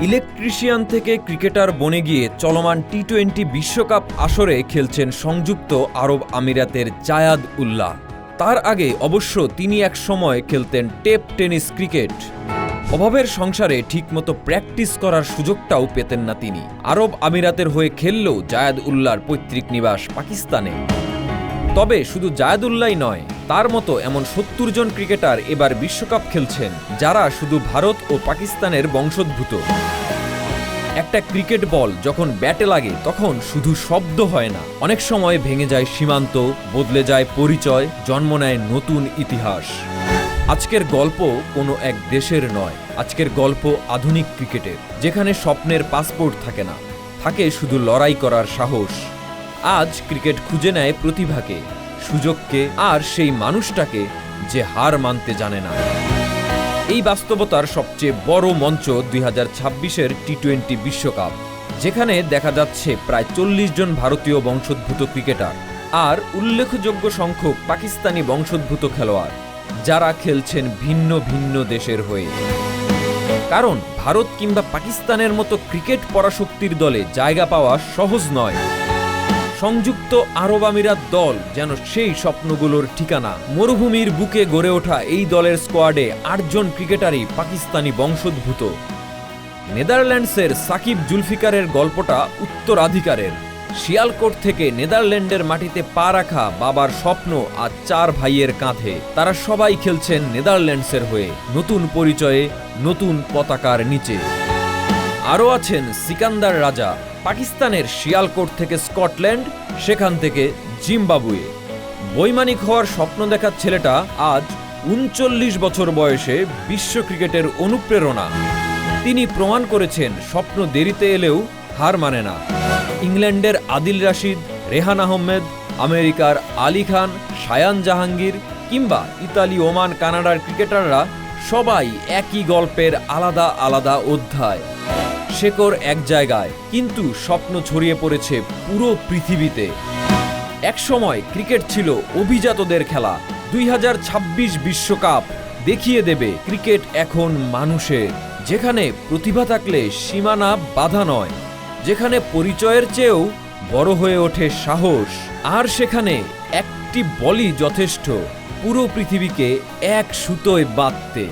Electrician থেকে cricketer বনে গিয়ে চলমান টি-20 বিশ্বকাপ আসরে খেলছেন সংযুক্ত আরব আমিরাতের জায়াদ উল্লাহ। তার আগে অবশ্য তিনি এক সময় খেলতেন টেপ টেনিস ক্রিকেট। অভাবের সংসারে ঠিকমতো প্র্যাকটিস করার সুযোগটাও পেতেন না তিনি। আরব আমিরাতের হয়ে খেললেও জায়াদ উল্লাহর পৈতৃক নিবাস পাকিস্তানে। তবে শুধু জায়াদ উল্লাহই নয়, তার মতো এমন ৭০ জন ক্রিকেটার এবার বিশ্বকাপ খেলছেন যারা শুধু ভারত ও পাকিস্তানের বংশোদ্ভূত। একটা ক্রিকেট বল যখন ব্যাটে লাগে তখন শুধু শব্দ হয় না, অনেক সময় ভেঙে যায় সীমান্ত, বদলে যায় পরিচয়, জন্ম নেয় নতুন ইতিহাস। আজকের গল্প কোনো এক দেশের নয়, আজকের গল্প আধুনিক ক্রিকেটের, যেখানে স্বপ্নের পাসপোর্ট থাকে না, থাকে শুধু লড়াই করার সাহস। আজ ক্রিকেট খুঁজে নেয় প্রতিভাকে, সুযোগকে, আর সেই মানুষটাকে যে হার মানতে জানে না। এই বাস্তবতার সবচেয়ে বড় মঞ্চ 2026-এর টি-20 বিশ্বকাপ, যেখানে দেখা যাচ্ছে প্রায় 40 জন ভারতীয় বংশোদ্ভূত ক্রিকেটার আর উল্লেখযোগ্য সংখ্যক পাকিস্তানি বংশোদ্ভূত খেলোয়াড়, যারা খেলছেন ভিন্ন ভিন্ন দেশের হয়ে। কারণ ভারত কিংবা পাকিস্তানের মতো ক্রিকেট পরাশক্তির দলে জায়গা পাওয়া সহজ নয়। সংযুক্ত আরব আমিরাত দল যেন সেই স্বপ্নগুলোর ঠিকানা। মরুভূমির বুকে গড়ে ওঠা এই দলের স্কোয়াডে ৮ জন ক্রিকেটারই পাকিস্তানি বংশোদ্ভূত। নেদারল্যান্ডসের সাকিব জুলফিকারের গল্পটা উত্তরাধিকারের। শিয়ালকোট থেকে নেদারল্যান্ডের মাটিতে পা রাখা বাবার স্বপ্ন আর 4 ভাইয়ের কাঁধে। তারা সবাই খেলছেন নেদারল্যান্ডসের হয়ে, নতুন পরিচয়ে, নতুন পতাকার নিচে। আরও আছেন সিকান্দার রাজা, পাকিস্তানের শিয়ালকোট থেকে স্কটল্যান্ড, সেখান থেকে জিম্বাবুয়ে। বৈমানিক হওয়ার স্বপ্ন দেখার ছেলেটা আজ ৩৯ বছর বয়সে বিশ্ব ক্রিকেটের অনুপ্রেরণা। তিনি প্রমাণ করেছেন স্বপ্ন দেরিতে এলেও হার মানে না। ইংল্যান্ডের আদিল রাশিদ, রেহান আহমেদ, আমেরিকার আলী খান, শায়ান জাহাঙ্গীর কিংবা ইতালি, ওমান, কানাডার ক্রিকেটাররা সবাই একই গল্পের আলাদা আলাদা অধ্যায়। শেকড় এক জায়গায়, কিন্তু স্বপ্ন ছড়িয়ে পড়েছে পুরো পৃথিবীতে। একসময় ক্রিকেট ছিল অভিজাতদের খেলা। 2026 বিশ্বকাপ দেখিয়ে দেবে ক্রিকেট এখন মানুষের, যেখানে প্রতিভা থাকলে সীমানা বাধা নয়, যেখানে পরিচয়ের চেয়েও বড় হয়ে ওঠে সাহস, আর সেখানে একটি বলই যথেষ্ট পুরো পৃথিবীকে এক সুতোয় বাঁধতে।